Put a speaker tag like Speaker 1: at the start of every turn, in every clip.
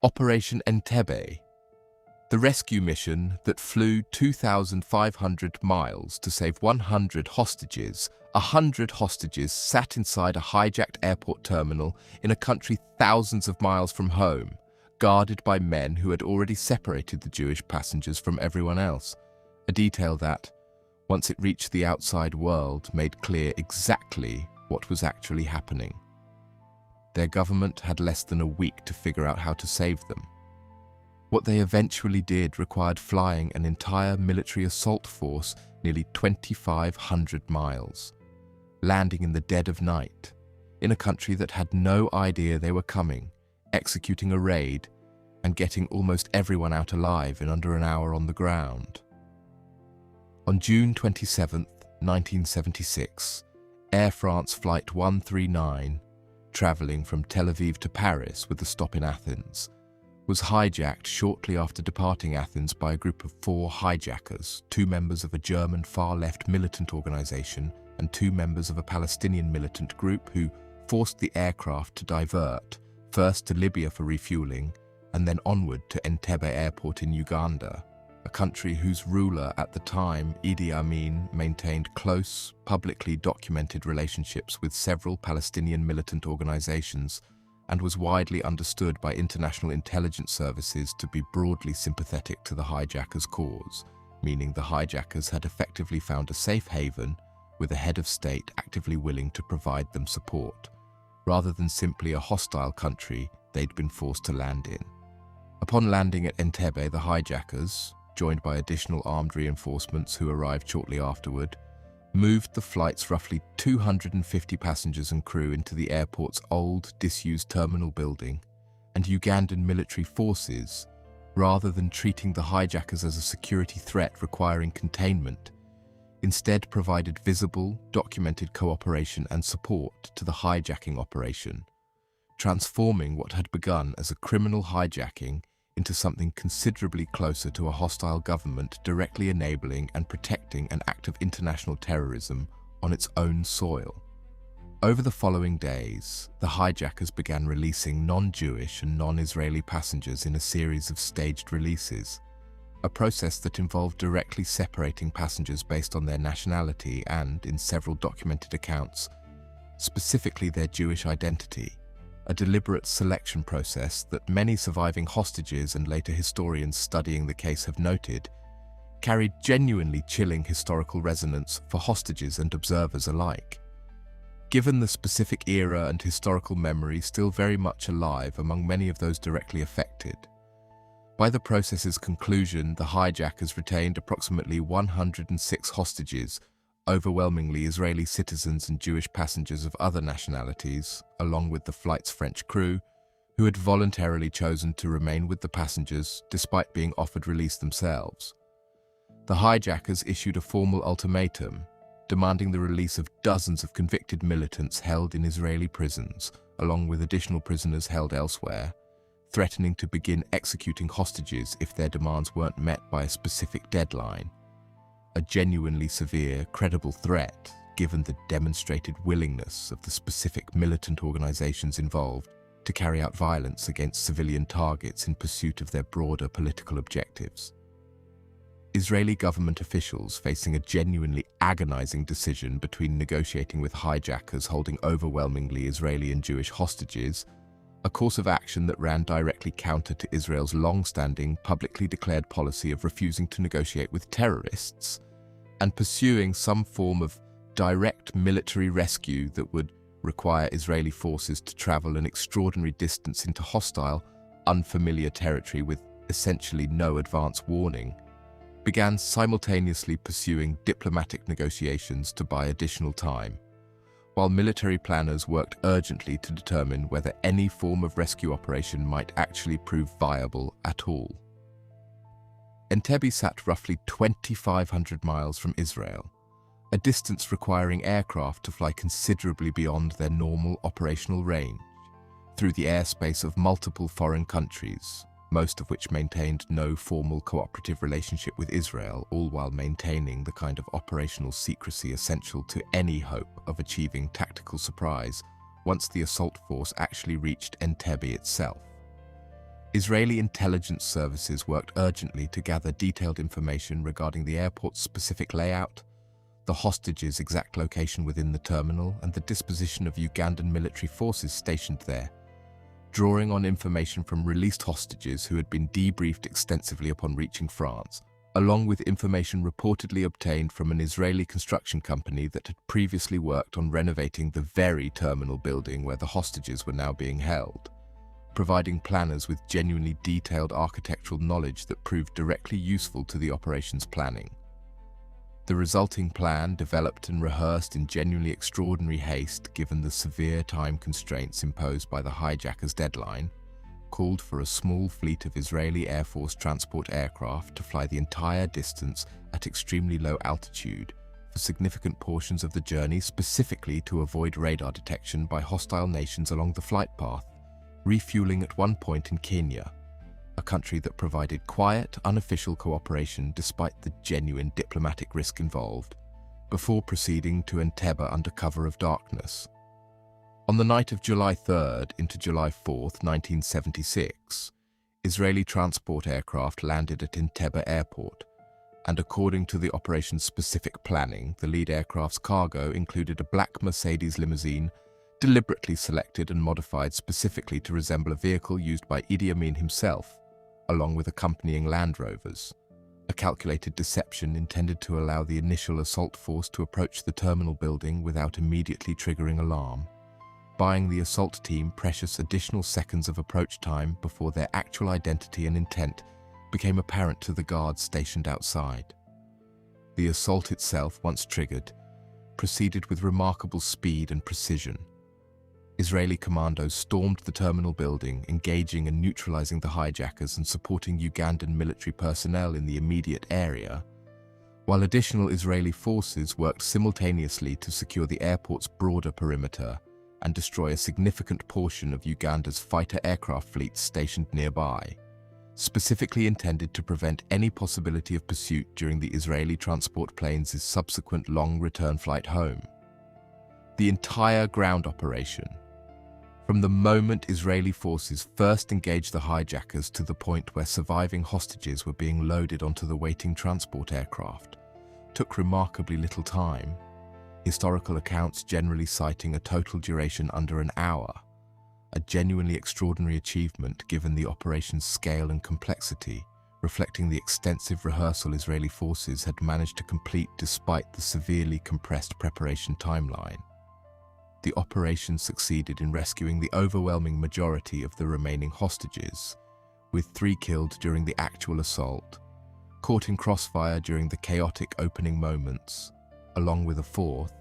Speaker 1: Operation Entebbe, the rescue mission that flew 2,500 miles to save 100 hostages. 100 hostages sat inside a hijacked airport terminal in a country thousands of miles from home, guarded by men who had already separated the Jewish passengers from everyone else, a detail that, once it reached the outside world, made clear exactly what was actually happening. Their government had less than a week to figure out how to save them. What they eventually did required flying an entire military assault force nearly 2,500 miles, landing in the dead of night, in a country that had no idea they were coming, executing a raid, and getting almost everyone out alive in under an hour on the ground. On June 27, 1976, Air France Flight 139, travelling from Tel Aviv to Paris with a stop in Athens, was hijacked shortly after departing Athens by a group of 4 hijackers, 2 members of a German far-left militant organisation and 2 members of a Palestinian militant group who forced the aircraft to divert, first to Libya for refuelling and then onward to Entebbe airport in Uganda, a country whose ruler at the time, Idi Amin, maintained close, publicly documented relationships with several Palestinian militant organizations and was widely understood by international intelligence services to be broadly sympathetic to the hijackers' cause, meaning the hijackers had effectively found a safe haven with a head of state actively willing to provide them support, rather than simply a hostile country they'd been forced to land in. Upon landing at Entebbe, the hijackers, joined by additional armed reinforcements who arrived shortly afterward, moved the flight's roughly 250 passengers and crew into the airport's old, disused terminal building, and Ugandan military forces, rather than treating the hijackers as a security threat requiring containment, instead provided visible, documented cooperation and support to the hijacking operation, transforming what had begun as a criminal hijacking into something considerably closer to a hostile government directly enabling and protecting an act of international terrorism on its own soil. Over the following days, the hijackers began releasing non-Jewish and non-Israeli passengers in a series of staged releases, a process that involved directly separating passengers based on their nationality and, in several documented accounts, specifically their Jewish identity, a deliberate selection process that many surviving hostages and later historians studying the case have noted carried genuinely chilling historical resonance for hostages and observers alike. Given the specific era and historical memory still very much alive among many of those directly affected, by the process's conclusion, the hijackers retained approximately 106 hostages, overwhelmingly Israeli citizens and Jewish passengers of other nationalities, along with the flight's French crew, who had voluntarily chosen to remain with the passengers despite being offered release themselves. The hijackers issued a formal ultimatum, demanding the release of dozens of convicted militants held in Israeli prisons, along with additional prisoners held elsewhere, threatening to begin executing hostages if their demands weren't met by a specific deadline. A genuinely severe, credible threat, given the demonstrated willingness of the specific militant organizations involved to carry out violence against civilian targets in pursuit of their broader political objectives. Israeli government officials facing a genuinely agonizing decision between negotiating with hijackers holding overwhelmingly Israeli and Jewish hostages, a course of action that ran directly counter to Israel's long-standing, publicly declared policy of refusing to negotiate with terrorists, and pursuing some form of direct military rescue that would require Israeli forces to travel an extraordinary distance into hostile, unfamiliar territory with essentially no advance warning, began simultaneously pursuing diplomatic negotiations to buy additional time, while military planners worked urgently to determine whether any form of rescue operation might actually prove viable at all. Entebbe sat roughly 2,500 miles from Israel, a distance requiring aircraft to fly considerably beyond their normal operational range, through the airspace of multiple foreign countries, most of which maintained no formal cooperative relationship with Israel, all while maintaining the kind of operational secrecy essential to any hope of achieving tactical surprise once the assault force actually reached Entebbe itself. Israeli intelligence services worked urgently to gather detailed information regarding the airport's specific layout, the hostages' exact location within the terminal, and the disposition of Ugandan military forces stationed there, drawing on information from released hostages who had been debriefed extensively upon reaching France, along with information reportedly obtained from an Israeli construction company that had previously worked on renovating the very terminal building where the hostages were now being held, providing planners with genuinely detailed architectural knowledge that proved directly useful to the operation's planning. The resulting plan, developed and rehearsed in genuinely extraordinary haste given the severe time constraints imposed by the hijackers' deadline, called for a small fleet of Israeli Air Force transport aircraft to fly the entire distance at extremely low altitude for significant portions of the journey, specifically to avoid radar detection by hostile nations along the flight path, refueling at one point in Kenya, a country that provided quiet, unofficial cooperation despite the genuine diplomatic risk involved, before proceeding to Entebbe under cover of darkness. On the night of July 3rd into July 4th, 1976, Israeli transport aircraft landed at Entebbe Airport, and according to the operation's specific planning, the lead aircraft's cargo included a black Mercedes limousine deliberately selected and modified specifically to resemble a vehicle used by Idi Amin himself, along with accompanying Land Rovers, a calculated deception intended to allow the initial assault force to approach the terminal building without immediately triggering alarm, buying the assault team precious additional seconds of approach time before their actual identity and intent became apparent to the guards stationed outside. The assault itself, once triggered, proceeded with remarkable speed and precision. Israeli commandos stormed the terminal building, engaging and neutralizing the hijackers and supporting Ugandan military personnel in the immediate area, while additional Israeli forces worked simultaneously to secure the airport's broader perimeter and destroy a significant portion of Uganda's fighter aircraft fleets stationed nearby, specifically intended to prevent any possibility of pursuit during the Israeli transport planes' subsequent long return flight home. The entire ground operation, from the moment Israeli forces first engaged the hijackers to the point where surviving hostages were being loaded onto the waiting transport aircraft, took remarkably little time, historical accounts generally citing a total duration under an hour, a genuinely extraordinary achievement given the operation's scale and complexity, reflecting the extensive rehearsal Israeli forces had managed to complete despite the severely compressed preparation timeline. The operation succeeded in rescuing the overwhelming majority of the remaining hostages, with 3 killed during the actual assault, caught in crossfire during the chaotic opening moments, along with a 4th,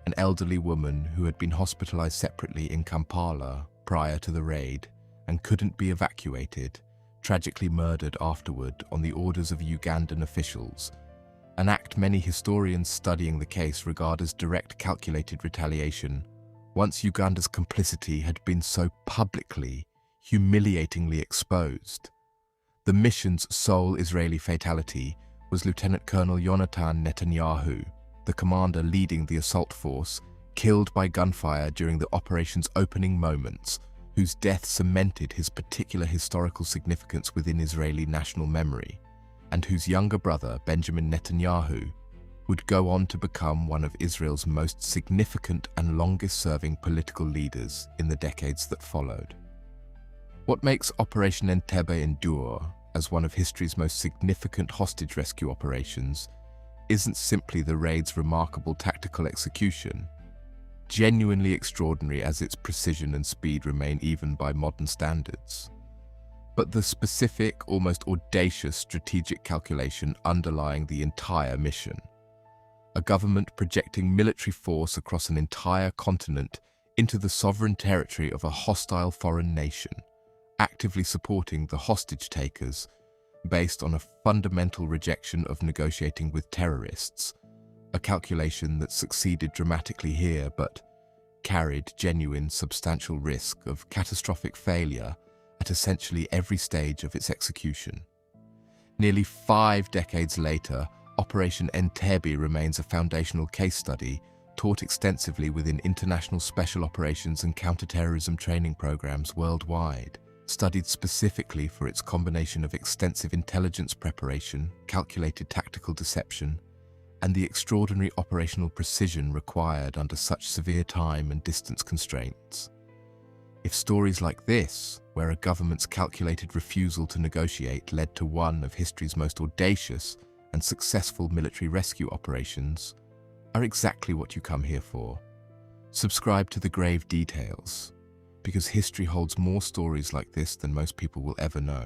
Speaker 1: an elderly woman who had been hospitalized separately in Kampala prior to the raid and couldn't be evacuated, tragically murdered afterward on the orders of Ugandan officials, an act many historians studying the case regard as direct calculated retaliation, once Uganda's complicity had been so publicly, humiliatingly exposed. The mission's sole Israeli fatality was Lieutenant Colonel Yonatan Netanyahu, the commander leading the assault force, killed by gunfire during the operation's opening moments, whose death cemented his particular historical significance within Israeli national memory, and whose younger brother, Benjamin Netanyahu, would go on to become one of Israel's most significant and longest-serving political leaders in the decades that followed. What makes Operation Entebbe endure as one of history's most significant hostage rescue operations isn't simply the raid's remarkable tactical execution, genuinely extraordinary as its precision and speed remain even by modern standards, but the specific, almost audacious strategic calculation underlying the entire mission. A government projecting military force across an entire continent into the sovereign territory of a hostile foreign nation, actively supporting the hostage takers based on a fundamental rejection of negotiating with terrorists, a calculation that succeeded dramatically here but carried genuine substantial risk of catastrophic failure at essentially every stage of its execution. Nearly 5 decades later, Operation Entebbe remains a foundational case study taught extensively within international special operations and counterterrorism training programs worldwide, studied specifically for its combination of extensive intelligence preparation, calculated tactical deception, and the extraordinary operational precision required under such severe time and distance constraints. If stories like this, where a government's calculated refusal to negotiate led to one of history's most audacious and successful military rescue operations, are exactly what you come here for, subscribe to The Grave Details, because history holds more stories like this than most people will ever know.